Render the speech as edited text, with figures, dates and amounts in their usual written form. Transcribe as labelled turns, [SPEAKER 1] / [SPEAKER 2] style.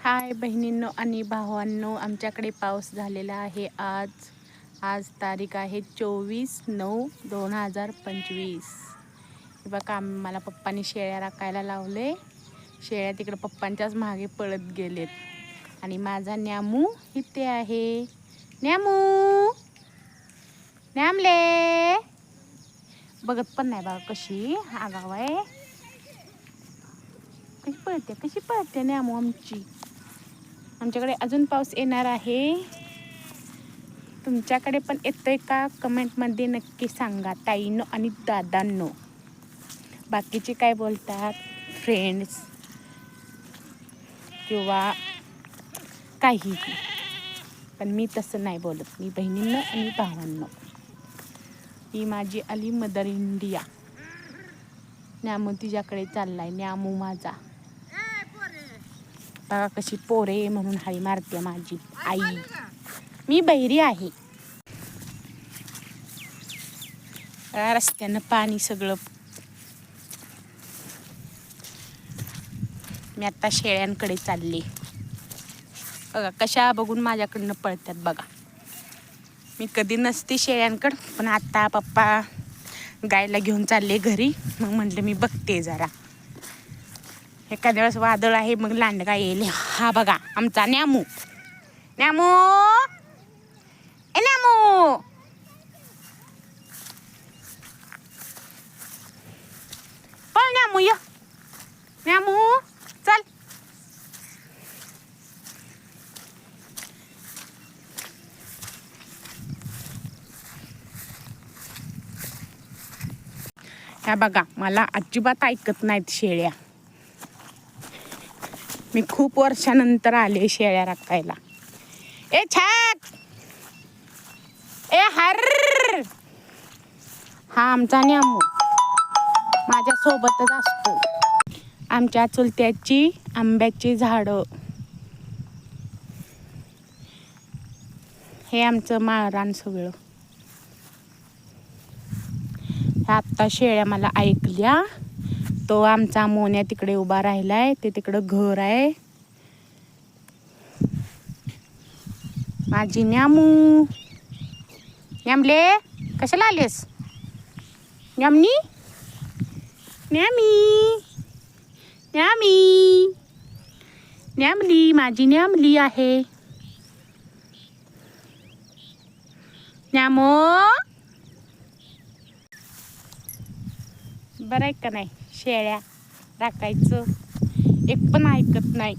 [SPEAKER 1] हाय बहिणींनो आणि भावांनो, आमच्याकडे पाऊस झालेला आहे. आज तारीख आहे 24/9/2025. हे बघा, मला पप्पांनी शेळ्या राखायला लावले. शेळ्या तिकडे पप्पांच्याच मागे पळत गेलेत आणि माझा न्यामू इथे आहे. न्यामू, न्यामले बघत पण नाही बघा, कशी आगाव आहे. कशी पळते न्यामू आमची. आमच्याकडे अजून पाऊस येणार आहे. तुमच्याकडे पण येतोय का? कमेंटमध्ये नक्की सांगा ताईंनो आणि दादांनो. बाकीचे काय बोलतात, फ्रेंड्स किंवा काही, पण मी तसं नाही बोलत. मी बहिणींनो आणि भावांनो. ही माझी आली मदर इंडिया. न्यामू तिच्याकडे चाललाय. न्यामू माझा बघा कशी पोरे म्हणून हाळी मारते माझी आई. मी बहिरी आहे. रस्त्यानं पाणी सगळं. मी आता शेळ्यांकडे चालले. बघा कशा बघून माझ्याकडनं पळतात बघा. मी कधी नसते शेळ्यांकडं, पण आता पप्पा गायला घेऊन चालले घरी. मग म्हटलं मी बघते जरा. एखाद्या वेळेस वादळ आहे, मग लांडगा येईल. हा बघा आमचा न्यामू. न्यामू, ए न्यामू, पळ न्यामू, ये न्यामू, चल. ह्या बघा, मला अजिबात ऐकत नाहीत शेळ्या. मी खूप वर्षानंतर आले शेळ्या राखायला. ए छाक, ए हर, हा आमचा न्यामू माझ्या सोबतच असतो. आमच्या चुलत्याची आंब्याची झाडं. हे आमचं माळरान सगळं. आत्ता शेळ्या मला ऐकल्या. तो आमचा मोन्या तिकडे उभा राहिलाय. ते तिकडं घर आहे. माझी न्यामू. न्यामले, कशाला आलेस? न्यामनी, न्यामी, न्यामी, न्यामली, माझी न्यामली आहे. न्यामो, बरं आहे का नाही शेळ्या राखायचं? एक पण ऐकत नाही.